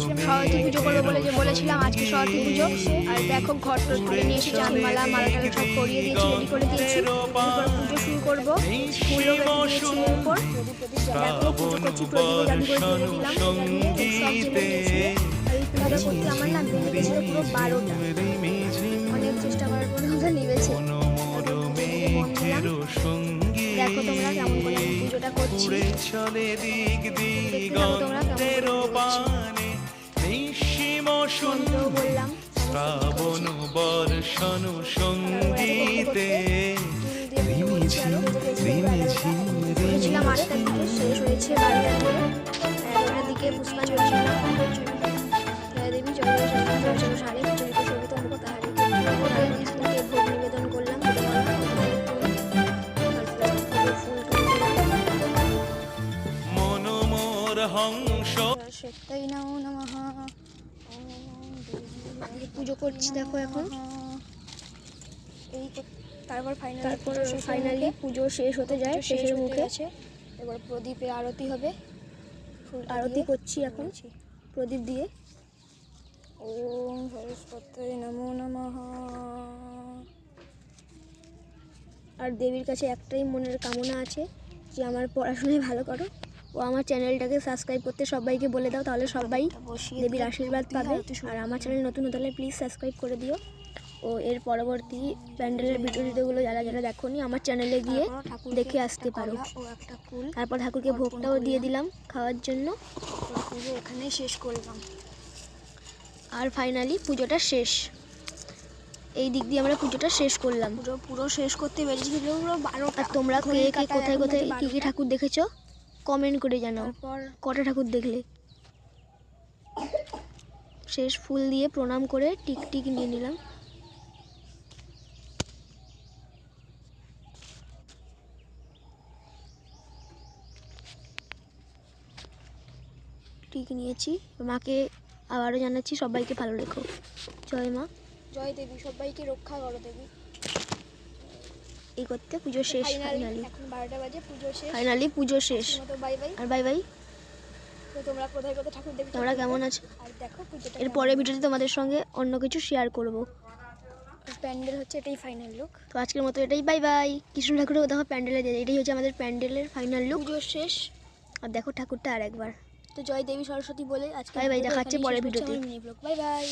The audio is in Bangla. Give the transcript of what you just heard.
সরস্বতী পুজো করবো বলে যে বলেছিলাম, আজকে সরস্বতী পুজো। আর দেখো ঘর টর করে নিয়ে এসে মালা টালা সব করিয়ে দিয়েছি, রেডি করে দিয়েছি। এরপর পুজো শুরু করবো, ফুলও বেঁধে দিয়েছি এর উপর। দেখো পুজো করছি, প্রদীপে জাদু করে জ্বেলে দিলাম, সব জ্বেলে দিয়েছি। আর এই পুজোটা করতে আমার না বেড়ে গেছিলো পুরো 12টা। অনেক চেষ্টা করার পর আমরা নিবেছে। দেখো তোমরা কেমন করে আমি পুজোটা করছি, তোমরা কেমন বললাম। শ্রাবণ বর্ষণ সঙ্গীতে শেষ হয়েছে 12টার দিকে পুষ্পা চলছিল। জয় দেবী জয় সাড়ে ভোগ নিবেদন করলাম। পুজো করছি দেখো এখন। তারপর ফাইনালি পুজো শেষ হতে যায়, শেষের মুখে আছে। এবার প্রদীপে আরতি হবে, আরতি করছি এখন প্রদীপ দিয়ে। ওম সরস্বতী নমো নমঃ। আর দেবীর কাছে একটাই মনের কামনা আছে যে আমার পড়াশোনায় ভালো করো, ও আমার চ্যানেলটাকে সাবস্ক্রাইব করতে সবাইকে বলে দাও, তাহলে সবাই দেবীর আশীর্বাদ পাবে। আর আমার চ্যানেল নতুন হতে হলে প্লিজ সাবস্ক্রাইব করে দিও। ও এর পরবর্তী প্যান্ডেলের ভিডিওগুলো যারা দেখোনি আমার চ্যানেলে গিয়ে দেখে আসতে পারো। তারপর ঠাকুরকে ভোগটাও দিয়ে দিলাম খাওয়ার জন্য। পুজো এখানেই শেষ করলাম। আর ফাইনালি পুজোটা শেষ, এই দিক দিয়ে আমরা পুজোটা শেষ করলাম। পুরো শেষ করতে বেরিয়েছিল পুরো 12টা। আর তোমরা কে কোথায় কী কী ঠাকুর দেখেছো কমেন্ট করে জানাও, কটা ঠাকুর দেখলে। শেষ ফুল দিয়ে প্রণাম করে টিক নিয়ে নিলাম। টিক নিয়েছি। মাকে আবারও জানাচ্ছি সবাইকে ভালো রেখো। জয় মা, জয় দেবী, সবাইকে রক্ষা করো দেবী। এই করতে পুজো শেষ। ফাইনালি এখন 12টা বাজে, পুজো শেষ। ফাইনালি পুজো শেষ। Bye bye. আর বাই বাই। তো তোমরা কোথায় ঠাকুর দেখো, তোমরা কেমন আছো। আর দেখো পুজোটা এর পরের ভিডিওতে তোমাদের সঙ্গে অন্য কিছু শেয়ার করব। প্যান্ডেল হচ্ছে এটাই ফাইনাল লুক। তো আজকের মতো এটাই, বাই বাই। কৃষ্ণ ঠাকুরের দেখো প্যান্ডেলে এটাই হচ্ছে আমাদের প্যান্ডেলের ফাইনাল লুক। পুজো শেষ। আর দেখো ঠাকুরটা আরেকবার। তো জয় দেবী সরস্বতী বলে আজকে বাই বাই, দেখাচ্ছে পরের ভিডিওতে। Bye bye.